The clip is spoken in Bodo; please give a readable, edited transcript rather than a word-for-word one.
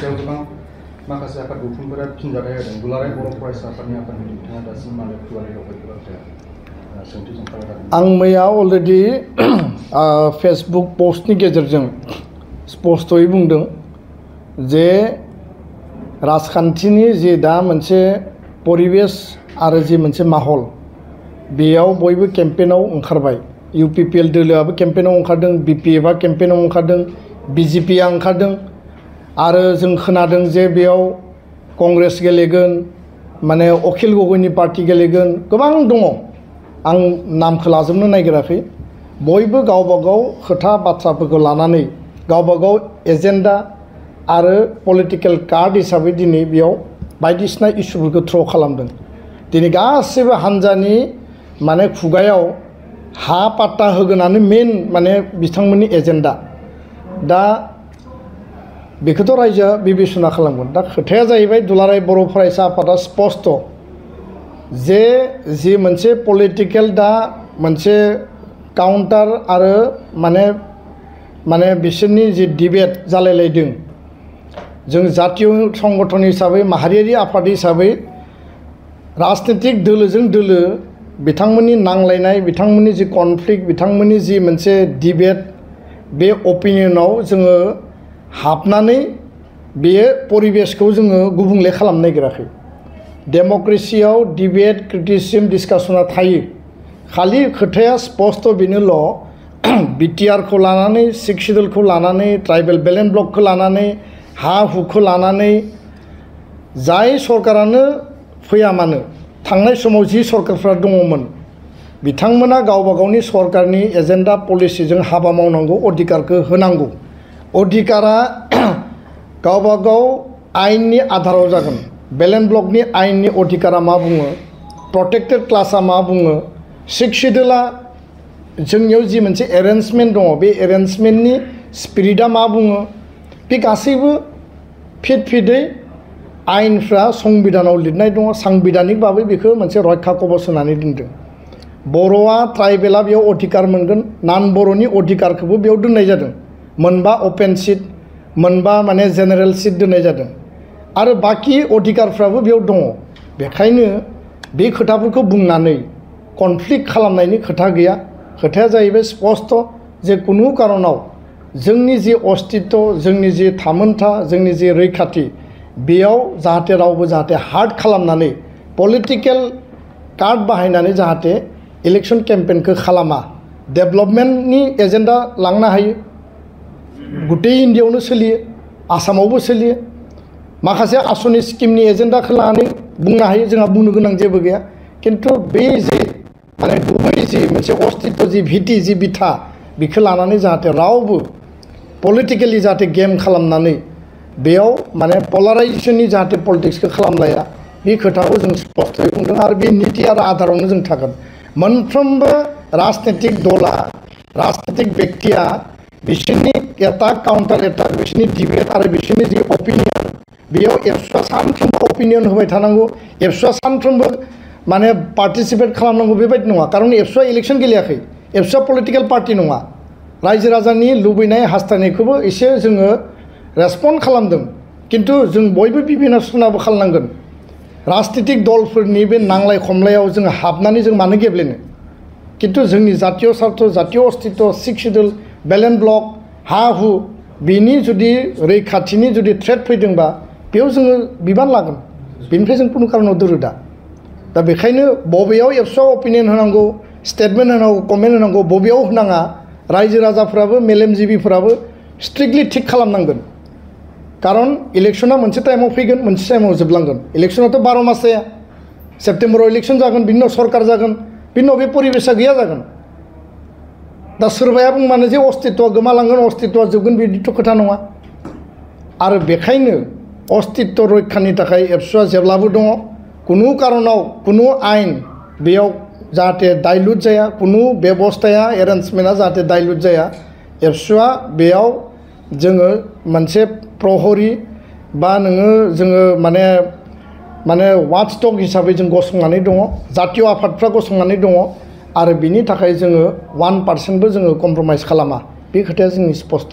सायाव गोबां माखासे आफाद गौथुमफोरा फिनजाथाय होदों। दुलाराय बर' फरायसा आफादनि आफादगिरि बिथाङा दासिम मानो खुलायै रावबायदि बाथ्राया सोंथिजों खालामदों? आं मैया अलरेडि फेसबुक पस्टनि गेजेरजों स्पष्टयै बुंदों जे राजखान्थिनि जि दा मोनसे परिबेस आरो जि मोनसे माहल बेयाव बयबो केम्पेइनाव ओंखारबाय। UPPL दोलोआबो केम्पेइनाव ओंखारदों, BPFआ केम्पेइनाव ओंखारदों, BJPआ ओंखारदों आरो जों खोनादों जे बेयाव कंग्रेस गेलेगोन, माने अखिल गगैनि पार्टी गेलेगोन, गोबां दङ। आं नामखौ लाजोबनो नागिराखै। बयबो गावबा गाव खोथा बाथ्राफोरखौ लानानै गावबा गाव एजेन्डा आरो पलिटिकेल कार्ड हिसाबै दिनै बेयाव बायदिसिना इस्युफोरखौ थ्र' खालामदों। दिनै गासैबो हान्जानि माने खुगायाव हा पाट्टा होगोनानो मेन माने बिथांमोननि एजेन्डा। दा बेखौथ' रायजोआ बिबेसना खालामगोन। दा खोथाया जाहैबाय दुलाराय बर' फरायसा आफादा स्पष्ट जे जि मोनसे पलिटिकेल दा मोनसे काउन्टार आरो माने बिसोरनि जि डिबेट जालायलायदों, जों जातीय संगठन हिसाबै माहारियारि आफाद हिसाबै राजनीतिक दोलोजों दोलो बिथांमोननि नांलायनाय, बिथांमोननि जि कनफ्लिक्ट, बिथांमोननि जि मोनसे डिबेट, बे अपिनियनाव जोङो हाबनानै बे परिबेसखौ जोङो गुबुंले खालामनो नागिराखै। डेम'क्रेसियाव डिबेट, क्रिटिसिजम, डिसकासना थायो। खालि खोथाया स्पष्ट बेनोल' BTRखौ लानानै, 6 शिड्युलखौ लानानै, ट्राइबेल बेलेन्स ब्लकखौ लानानै, हा हुखौ लानानै जाय सरकारानो फैया मानो थांनाय समाव जि सरकारफ्रा दङमोन बिथांमोना गावबा गावनि सरकारनि एजेन्डा पलिसिजों हाबा मावनांगौ, अधिकारखौ होनांगौ। अधिकारा गावबा गाव आयेननि आधाराव जागोन। बेलेन्स ब्लकनि आयेननि अधिकारा मा बुङो, प्रटेक्टेड क्लासआ मा बुङो, 6 शिड्युला जोंनियाव जि मोनसे एरेन्जमेन्ट दङ बे एरेन्जमेन्टनि स्पिरिटआ मा बुङो, बे गासैबो फिदै आयेनफ्रा संबिधानाव लिरनाय दङ। सांबिधानिक भाबै बेखौ मोनसे रैखा कवच होनानै दोनदों। बर'आ ट्राइबेला बेयाव अधिकार मोनगोन, नान बर'नि अधिकारखौबो बेयाव दोननाय जादों। मोनबा अपेन सिट, मोनबा माने जेनेरेल सिट दोननाय जादों आरो बाखि अधिकारफ्राबो बेयाव दङ। बेखायनो बे खोथाफोरखौ बुंनानै कनफ्लिक्ट खालामनायनि खोथा गैया। खोथाया जाहैबाय स्पष्ट जे कुनु कारनाव जोंनि जि अस्तित्व, जोंनि जि थामोनथा, जोंनि जि रैखाथि, बेयाव जाहाथे रावबो जाहाथे हार्ड खालामनानै पलिटिकेल कार्ड बाहायनानै जाहाथे इलेक्शन केम्पेइनखौ खालामा। डेभेलपमेन्टनि एजेन्डा लांनो हायो, गुटेइ इन्डियायावनो सोलियो, आसामावबो सोलियो। माखासे आसनि स्किमनि एजेन्डाखौ लानानै बुंनो हायो, जोंहा बुंनो गोनां जेबो गैया। खिन्थु बे जि माने गुबै जि मोनसे अस्तित्व, जि भिटि, जि बिथा, बेखौ लानानै जाहाथे रावबो पलिटिकेलि जाहाथे गेम खालामनानै बेयाव माने पलाराइजेसननि जाहाथे पलिटिक्सखौ खालामलाया, बे खोथाखौ जों स्पष्टयै बुंदों आरो बे नीति आरो आधारावनो जों थागोन। मोनफ्रोमबो राजनीतिक दला, राजनीतिक व्यक्तिया बिसोरनि एटाक काउन्टार एटाक, बिसोरनि डिबेट आरो बिसोरनि जि अपिनियन, बेयाव एबसुआ सानफ्रोमबो अपिनियन होबाय थानांगौ, एबसुआ सानफ्रोमबो माने पार्टिसिपेट खालामनांगौ बेबायदि नङा। खारन एबसुआ इलेक्शन गेलेयाखै, एबसुआ पलिटिकेल पार्टि नङा। रायजो राजानि लुबैनाय हास्थायनायखौबो एसे जोङो रेसपन्ड खालामदों, खिन्थु जों बयबो बिबेचनाबो खालामनांगोन। राजनीतिक दलफोरनि बे नांलाय खमलायाव जों हाबनानै जों मानो गेब्लेनो? खिन्थु जोंनि जातीय स्वार्थ, जातीय अस्तित्व, 6 शिड्युल, बेलेन्स ब्लक, हा हु, बेनि जुदि रैखाथिनि जुदि थ्रेट फैदोंबा बेयाव जोङो बिबान लागोन। बेनिफ्राय जों कुनु कारनाव दोरोदा। दा बेखायनो बबेयाव एबसुआ अपिनियन होनांगौ, स्टेटमेन्ट होनांगौ, कमेन्ट होनांगौ, बबेयाव होनाङा, रायजो राजाफ्राबो मेलेमजिबिफ्राबो स्ट्रिक्टलि थिक खालामनांगोन। कारन इलेक्शना मोनसे टाइमाव फैगोन, मोनसे टाइमाव जोबलांगोन। इलेक्शनाथ' 12 मास जाया। सेप्तेम्बराव इलेक्शन जागोन, बिनि उनाव सरकार जागोन, बिनि उनाव बे परिबेसा गैया जागोन। दा सोरबाया बुंबानो जे अस्तित्वआ गोमालांगोन, अस्तित्वआ जोबगोन, बिदिथ' खोथा नङा। आरो बेखायनो अस्तित्व रैखानि थाखाय एबसुआ जेब्लाबो दङ। कुनु कारनाव कुनु आयेन बेयाव जाहाथे डाइल्युट जाया, कुनु बेबस्थाया एरेन्जमेन्टआ जाहाथे डाइल्युट जाया, एबसुआ बेयाव जोङो मोनसे प्रहरी बा जोङो माने वाचडग हिसाबै जों गसंनानै दङ। जातीय आफादफ्रा गसंनानै दङ आरो बिनि थाखाय जोङो 1% जोङो कमप्रमाइज खालामा। बे खोथाया जोंनि स्पष्ट।